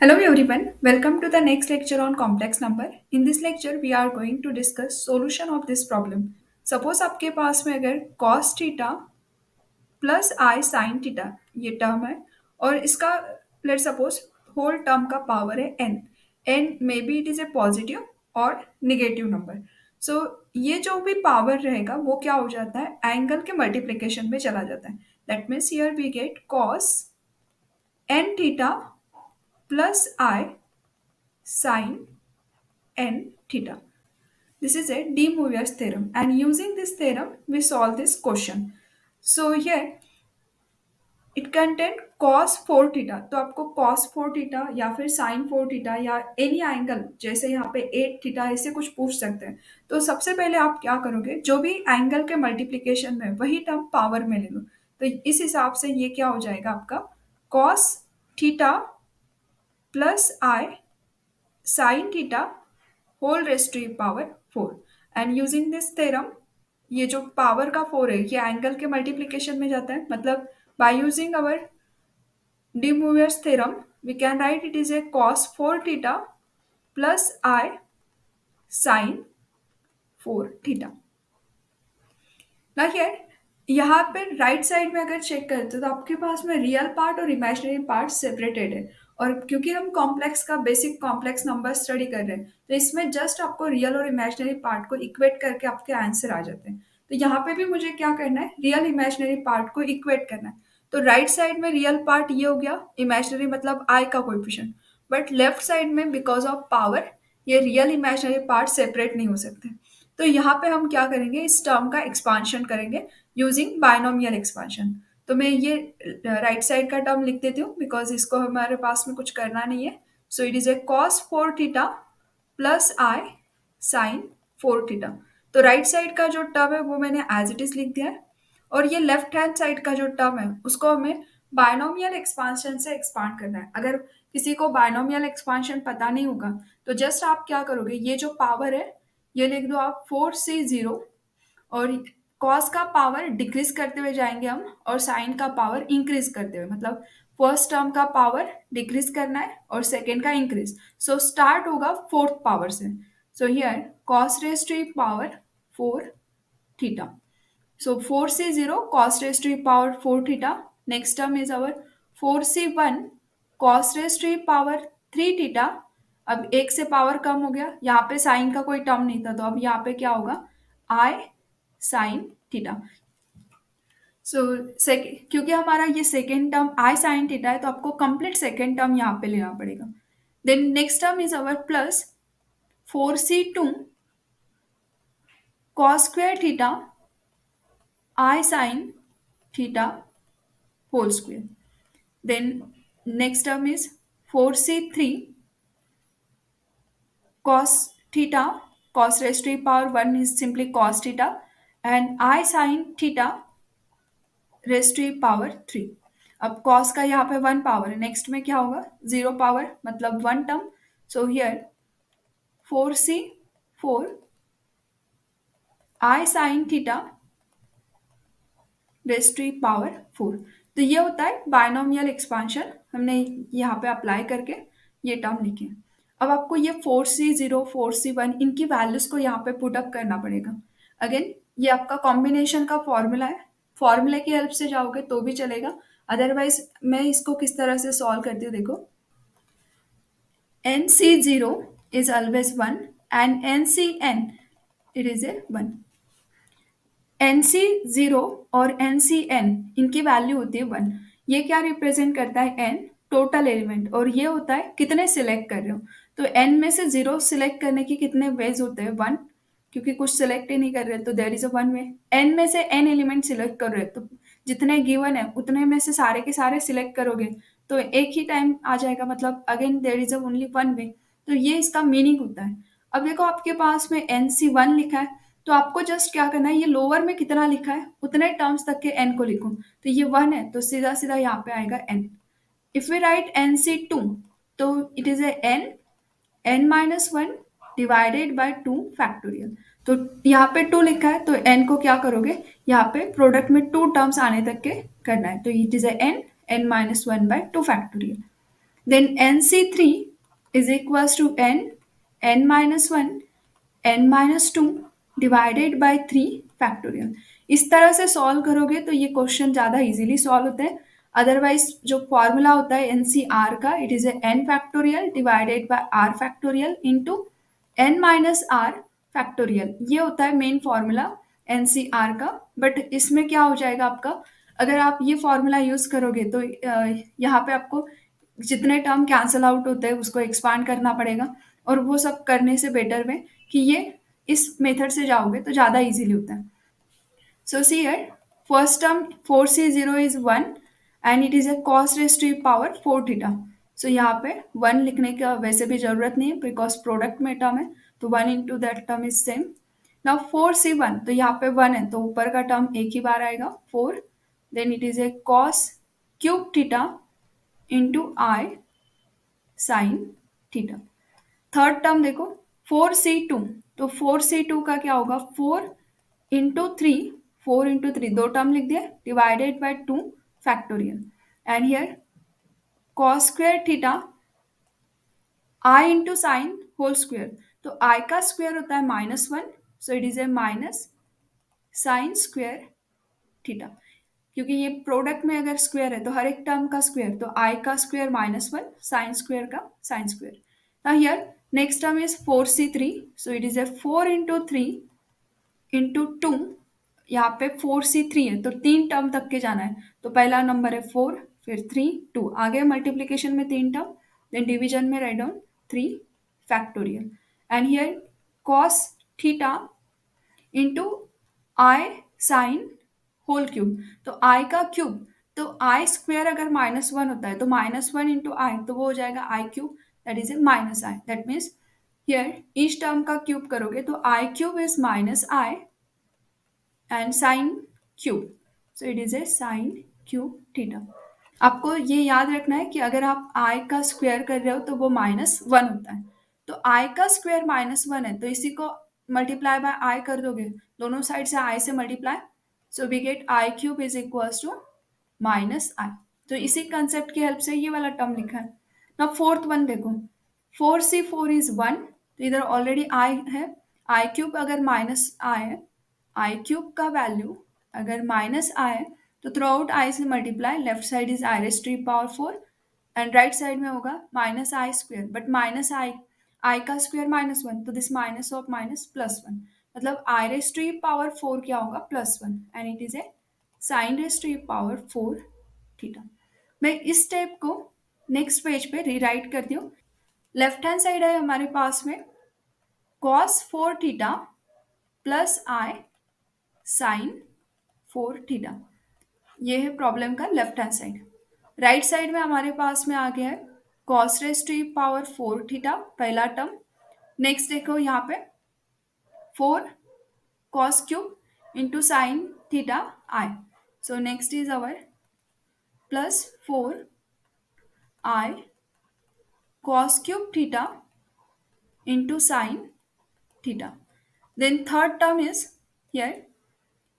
Hello everyone, welcome to the next lecture on complex number. In this lecture we are going to discuss solution of this problem. Suppose आपके पास में अगर cos theta plus i sine theta ये term है और इसका let suppose whole term का power है n. n may be it is A positive और निगेटिव नंबर. सो ये जो भी पावर रहेगा वो क्या हो जाता है एंगल के मल्टीप्लिकेशन में चला जाता है. That means here we get cos n theta plus i sin n theta. This is a De Moivre's theorem, and using this theorem we solve this question. So here it contain cos 4 theta. तो आपको cos 4 theta या फिर sin 4 theta या any angle जैसे यहाँ पे 8 theta ऐसे कुछ पूछ सकते हैं. तो सबसे पहले आप क्या करोगे जो भी एंगल के मल्टीप्लिकेशन में वही टर्म पावर में ले लो. तो इस हिसाब से ये क्या हो जाएगा आपका cos theta plus i sin theta whole raised to power 4. And using this theorem ये जो पावर का 4 है ये एंगल के मल्टीप्लिकेशन में जाता है. मतलब by using our De Moivre's theorem we can write it is a cos 4 theta plus I sin 4 theta. ना हियर यहाँ पे राइट साइड में अगर चेक करते हो तो आपके पास में रियल पार्ट और इमेजिनरी पार्ट सेपरेटेड है. और क्योंकि हम कॉम्प्लेक्स का बेसिक कॉम्प्लेक्स नंबर स्टडी कर रहे हैं तो इसमें जस्ट आपको रियल और इमेजिनरी पार्ट को इक्वेट करके आपके आंसर आ जाते हैं. तो यहाँ पे भी मुझे क्या करना है रियल इमेजिनरी पार्ट को इक्वेट करना है. तो राइट साइड में रियल पार्ट ये हो गया इमेजिनरी मतलब आई का कोएफिशिएंट. बट लेफ्ट साइड में बिकॉज ऑफ पावर ये रियल इमेजिनरी पार्ट सेपरेट नहीं हो सकते. तो यहाँ पे हम क्या करेंगे इस टर्म का एक्सपांशन करेंगे यूजिंग बायनोमियल एक्सपांशन. तो मैं ये राइट साइड का टर्म लिख देती हूँ बिकॉज इसको हमारे पास में कुछ करना नहीं है. So it is a cos 4 theta plus i sine 4 theta. तो राइट साइड का जो टर्म है वो मैंने एज इट इज लिख दिया है. और ये लेफ्ट हैंड साइड का जो टर्म है उसको हमें बायनोमियल एक्सपांशन से एक्सपांड करना है. अगर किसी को बायनोमियल एक्सपांशन पता नहीं होगा तो जस्ट आप क्या करोगे ये जो पावर है ये लिख दो आप 4c0 और कॉस का पावर डिक्रीज करते हुए जाएंगे हम और साइन का पावर इंक्रीज करते हुए. मतलब फर्स्ट टर्म का पावर डिक्रीज करना है और सेकेंड का इंक्रीज. सो स्टार्ट होगा फोर्थ पावर से. So here cos raise to power 4 theta. So 4c0 cos raised to the power 4 theta. Next term is our 4c1 cos raised to the power 3 theta. अब एक से power कम हो गया यहाँ पे sign का कोई टर्म नहीं था तो अब यहाँ पे क्या होगा i sin थीटा. सो क्योंकि हमारा ये second term i sin theta है तो आपको कंप्लीट सेकेंड टर्म यहाँ पे लेना पड़ेगा. Then next term is our plus 4c2 cos square theta I sin theta whole square. Then next term is 4c3 cos theta cos raised to the power 1 is simply cos theta and I sin theta raised to the power 3. अब cos का यहाँ पे 1 power है next में क्या होगा 0 power मतलब 1 term. So here 4c4 I sin theta raised to power 4. तो ये होता है बायनोमियल एक्सपांशन. हमने यहाँ पे अप्लाई करके ये टर्म लिखे. अब आपको ये 4c0 4c1 इनकी वैल्यूज को यहाँ पे पुट अप करना पड़ेगा. अगेन ये आपका कॉम्बिनेशन का फॉर्मूला है. फॉर्मूले की हेल्प से जाओगे तो भी चलेगा. अदरवाइज मैं इसको किस तरह से सॉल्व करती हूँ देखो. nc0 is always 1 and ncn it is a 1. NC0 और NCN इनकी वैल्यू होती है 1. ये क्या रिप्रेजेंट करता है n टोटल एलिमेंट और ये होता है कितने सिलेक्ट कर रहे हो. तो n में से 0 सिलेक्ट करने के कितने वेज होते हैं 1. क्योंकि कुछ सिलेक्ट ही नहीं कर रहे तो there is a 1 way. n में से n एलिमेंट सिलेक्ट कर रहे हो तो जितने गिवन है उतने में से सारे के सारे सिलेक्ट करोगे तो एक ही टाइम आ जाएगा. मतलब again there is a only 1 way. तो ये इसका मीनिंग होता है. अब देखो आपके पास में NC1 लिखा है तो आपको जस्ट क्या करना है ये लोअर में कितना लिखा है उतने टर्म्स तक के n को लिखो. तो ये 1 है तो सीधा सीधा यहाँ पे आएगा n. If we write NC2 तो it is a n minus 1 divided by 2 factorial. तो यहाँ पे 2 लिखा है तो n को क्या करोगे यहाँ पे प्रोडक्ट में 2 टर्म्स आने तक के करना है. तो it is a n minus 1 by 2 factorial. Then NC3 is equals to n minus 1 n minus two divided by three factorial. इस तरह से सॉल्व करोगे तो ये क्वेश्चन ज़्यादा इजीली सॉल्व होते हैं. अदरवाइज जो फॉर्मूला होता है एनसीआर का, it is n factorial divided by r factorial into n minus r factorial. ये होता है मेन फॉर्मूला एनसीआर का. बट इसमें क्या हो जाएगा आपका, अगर आप ये फॉर्मूला यूज करोगे तो यहाँ पे आपको जितने टर्म कैंसल आउट होते हैं उसको एक्सपांड करना पड़ेगा. और वो सब करने से बेटर में कि ये इस मेथड से जाओगे तो ज़्यादा इजीली होता है. So see here, first term 4c0 is 1 and it is a cos raise to power 4 theta. So यहाँ पे 1 लिखने का वैसे भी जरूरत नहीं है बिकॉज प्रोडक्ट में टर्म है, तो 1 into that term is same. Now 4c1, तो यहाँ पे 1 है तो ऊपर का टर्म एक ही बार आएगा 4. Then it is a cos cube theta into i sine theta. Third term देखो 4c2, तो 4c2 का क्या होगा 4 इंटू 3, 4 इंटू 3 दो टर्म लिख दिया divided by 2 factorial. And here cos square theta i into sine whole square. तो i का स्क्वायर होता है -1, so it is a minus sine square theta. क्योंकि ये प्रोडक्ट में अगर स्क्वायर है तो हर एक टर्म का स्क्वायर, तो आई का स्क्वायर -1, साइन स्क्वायर का sine square. Now here next term is 4c3, so it is A 4 into 3 into 2. यहाँ पे 4c3 है तो तीन टर्म तक के जाना है. तो पहला नंबर है 4, फिर 3, 2, आगे मल्टीप्लीकेशन में तीन टर्म, देन डिवीजन में right down 3 factorial. And here cos theta into i sine whole cube. तो आई का क्यूब, तो आई स्क्वायर अगर -1 होता है तो -1 इंटू आई, तो वो हो जाएगा i cube, that is a minus i. That means here इस टर्म का क्यूब करोगे तो i cube is minus i and sine cube, so it is a sine cube theta. आपको ये याद रखना है कि अगर आप आई का स्क्वायर कर रहे हो तो वो -1 होता है. तो आई का स्क्वायर -1 है तो इसी को मल्टीप्लाई बाय आई कर दोगे, दोनों साइड से आई से multiply, so we get i cube is equals to -i. तो इसी कंसेप्ट की हेल्प से ये वाला टर्म लिखा है. ना फोर्थ वन देखो, 4c4 इज 1, तो इधर ऑलरेडी आई है. आई क्यूब अगर माइनस आई है, आई क्यूब का वैल्यू अगर -आई है तो थ्रू आउट आई से multiply, left side is i raise to power 4 and right side में होगा -आई स्क्वायर. बट आई का स्क्वायर -1, तो दिस माइनस ऑफ माइनस +1, मतलब आई रेस टू पावर 4 क्या होगा +1 and it is a sine raise to power 4 theta. मैं इस step को नेक्स्ट पेज पे रीराइट करती हूँ. लेफ्ट हैंड साइड है हमारे पास में cos 4 theta plus i sine 4 theta. ये है प्रॉब्लम का left hand side. Right side में हमारे पास में आ गया है cos raise to power 4 theta पहला टर्म. नेक्स्ट देखो यहाँ पे 4 cos cube into sine theta i. So next is our plus 4 i cos cube theta into sine theta. Then third term is here,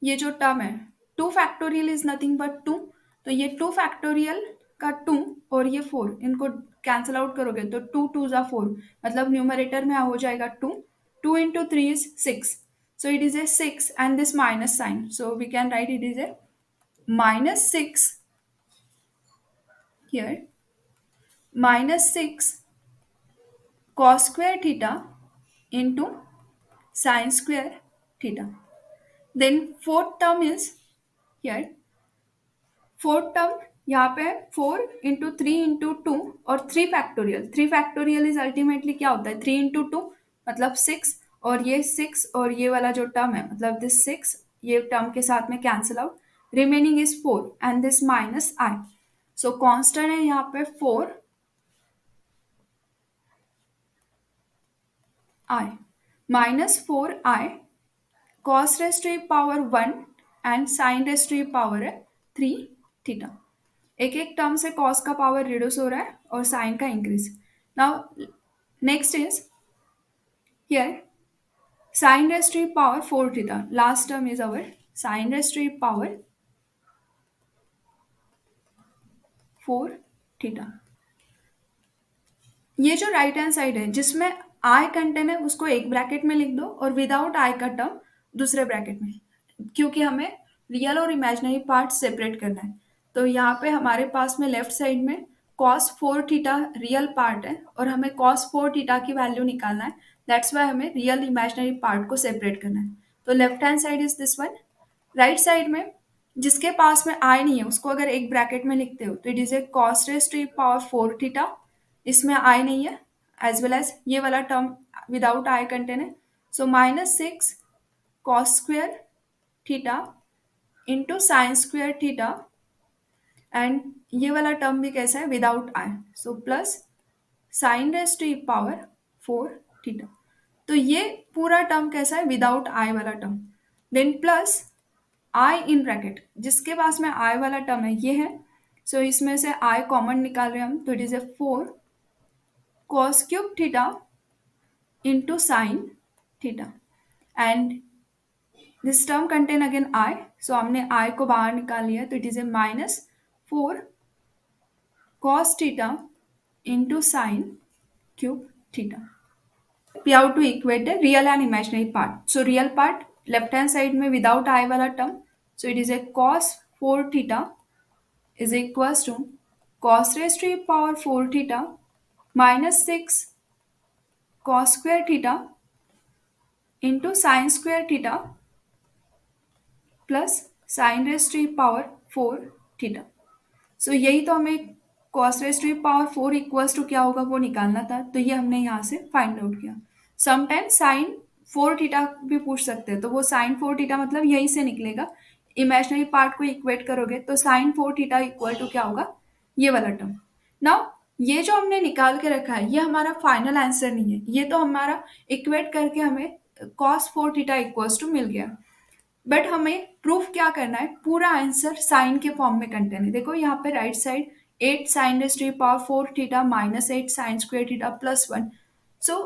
ये जो टर्म है 2 factorial is nothing but 2, तो ये 2 factorial का 2 और ये 4, इनको कैंसिल आउट करोगे तो 2 2 जा 4, मतलब न्यूमरेटर में हो जाएगा 2. 2 into 3 is 6, so it is a 6 and this minus sign, so we can write it is a -6 here, -6 cos square theta into sin square theta. Then fourth term is here, fourth term यहाँ पे 4 into 3 into 2 और 3 factorial is ultimately क्या होता है 3 into 2, मतलब 6, और ये 6 और ये वाला जो टर्म है मतलब दिस 6 ये टर्म के साथ में cancel out, remaining is 4 and this minus i. So constant है यहाँ पे 4 i -4 i cos raise to power 1 and sin raise to power 3 theta. एक एक टर्म से कॉस का पावर रिड्यूस हो रहा है और साइन का increase. Now next is here sine raise to power 4 theta. Last term is our sine raise to power 4 theta. ये जो राइट हैंड साइड है जिसमें आई कंटेंट है उसको एक ब्रैकेट में लिख दो और विदाउट आई का टर्म दूसरे ब्रैकेट में, क्योंकि हमें रियल और इमेजिनरी पार्ट सेपरेट करना है। तो यहाँ पे हमारे पास में लेफ्ट साइड में cos 4 थीटा रियल पार्ट है और हमें cos 4 थीटा की वैल्यू निकालना है। दैट्स वाई हमें रियल इमेजिनरी पार्ट को सेपरेट करना है। तो left hand side is this one. Right side में जिसके पास में आई नहीं है उसको अगर एक ब्रैकेट में लिखते हो तो it is a cos raise to power 4 theta, इसमें आई नहीं है, एज वेल एज ये वाला टर्म विदाउट आई कंटेन है। So -6 cos square theta into sine square theta, and ये वाला टर्म भी कैसा है without i, so plus sine raise to power 4 theta. तो ये पूरा टर्म कैसा है विदाउट आई वाला term. Then plus i in bracket जिसके पास में आई वाला टर्म है ये है, सो इसमें से आई कॉमन निकाल रहे हैं हम, तो it is A 4 cos cube theta into sin theta, and this term contain again I, so हमने I को बाहर निकाल लिया तो it is a -4 cos theta into sin cube theta. We have to equate the real and imaginary part. So real part left hand side में without I वाला term, so it is a cos 4 theta is equals to cos raised to power 4 theta -6 cos square theta into sin square theta plus sine raise to power 4 theta. So यही तो हमें cos raise to power 4 equals to क्या होगा वो निकालना था, तो ये हमने यहाँ से फाइंड आउट किया। समटाइम साइन 4 थीटा भी पूछ सकते हैं, तो वो साइन 4 थीटा मतलब यहीं से निकलेगा। इमेजिनरी पार्ट को इक्वेट करोगे तो साइन 4 थीटा इक्वल टू क्या होगा, ये वाला टर्म। नाउ ये जो हमने निकाल के रखा है ये हमारा फाइनल आंसर नहीं है, ये तो हमारा इक्वेट करके हमें कॉस 4 थीटा इक्वल्स टू मिल गया। बट हमें प्रूफ क्या करना है, पूरा आंसर साइन के फॉर्म में कंटेन है। देखो यहाँ पे right side 8 sine raise to power 4 theta -8 sine square theta +1। सो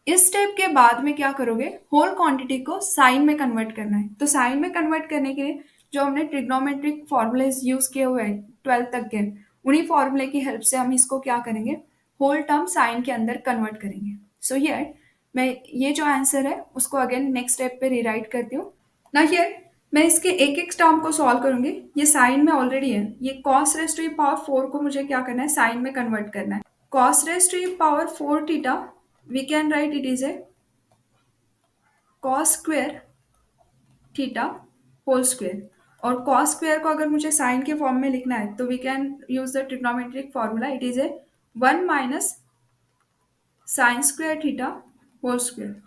इस स्टेप के बाद में क्या करोगे, होल क्वांटिटी को साइन में कन्वर्ट करना है। तो साइन में कन्वर्ट करने के लिए जो हमने ट्रिग्नोमेट्रिक फॉर्मूलेज यूज किए हुए हैं 12th तक के, उन्हीं फॉर्मूले की हेल्प से हम इसको क्या करेंगे, होल टर्म साइन के अंदर कन्वर्ट करेंगे। सो हियर मैं ये जो आंसर है उसको अगेन नेक्स्ट स्टेप पे रिराइट करती हूँ ना। हियर मैं इसके एक एक टर्म को सॉल्व करूंगी। ये साइन में ऑलरेडी है, ये cos रेस टू पावर 4 को मुझे क्या करना है, साइन में कन्वर्ट करना है। cos raise to power 4 theta we can write it is a cos square theta whole square, और cos स्क्वेयर को अगर मुझे साइन के फॉर्म में लिखना है तो we can use the trigonometric formula, it is a 1 minus sine square theta whole square.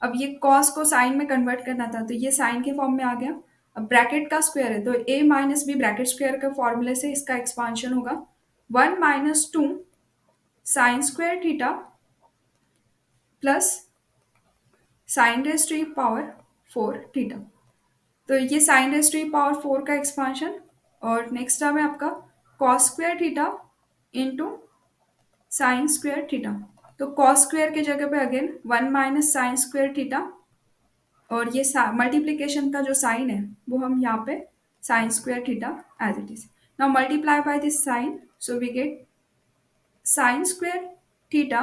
अब ये कॉस को साइन में कन्वर्ट करना था तो ये साइन के फॉर्म में आ गया। अब ब्रैकेट का स्क्वायर है तो a minus b bracket square के फॉर्मूले से इसका एक्सपांशन होगा 1 minus 2 sine square theta plus sine raise to power 4 theta. तो ये साइन रेस टू पावर 4 का एक्सपांशन, और नेक्स्ट टर्म है आपका cos square theta into sign square theta. तो कॉस स्क्वायर के जगह पे again 1 minus sine square theta, और ये मल्टीप्लीकेशन का जो साइन है वो हम यहाँ पे sine square theta as it is. Now multiply by this sine, so we get sine square theta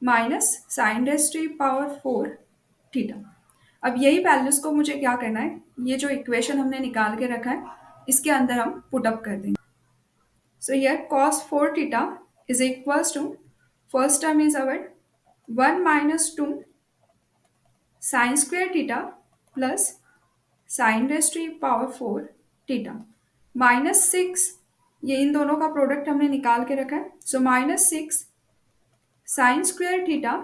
minus sine raise to power 4 theta. अब यही वैल्यूज को मुझे क्या करना है, ये जो इक्वेशन हमने निकाल के रखा है इसके अंदर हम पुट अप कर देंगे। So here cos 4 theta is equals to, first term is our 1 minus 2 sine square theta plus sine raise to power 4 theta -6, ये इन दोनों का प्रोडक्ट हमने निकाल के रखा है। So -6 sign square theta,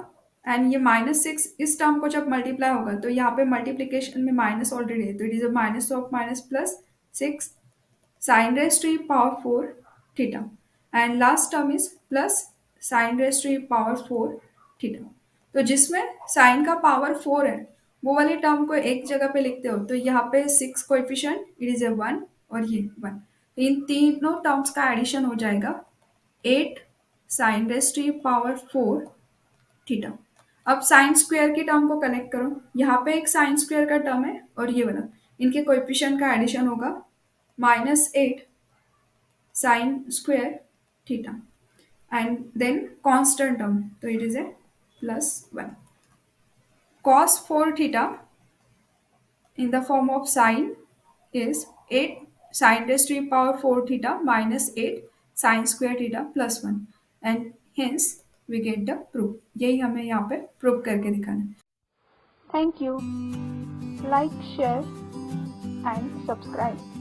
and ये -6 इस टर्म को जब मल्टीप्लाई होगा तो यहाँ पे मल्टीप्लीकेशन में माइनस ऑलरेडी है तो it is minus of minus plus 6 sine raise to power 4 theta, and last term is plus sine raise to power 4 theta. तो जिसमें साइन का पावर 4 है वो वाली टर्म को एक जगह पे लिखते हो तो यहाँ पे 6 कोएफिशिएंट इट इज ए 1 और ये 1, इन तीनों टर्म्स का एडिशन हो जाएगा 8 sine raise to power 4 theta. अब साइन स्क्वायर की टर्म को कनेक्ट करो, यहाँ पे एक साइन स्क्वायर का टर्म है और ये वाला, इनके कोएफिशिएंट का एडिशन होगा -8 sine square theta, and then constant term. So it is a plus 1. Cos 4 theta in the form of sine is 8 sine raised to the power 4 theta minus 8 sine square theta plus 1, and hence we get the proof. यही हमें यहाँ पे prove करके दिखाना है. Thank you. Like, share and subscribe.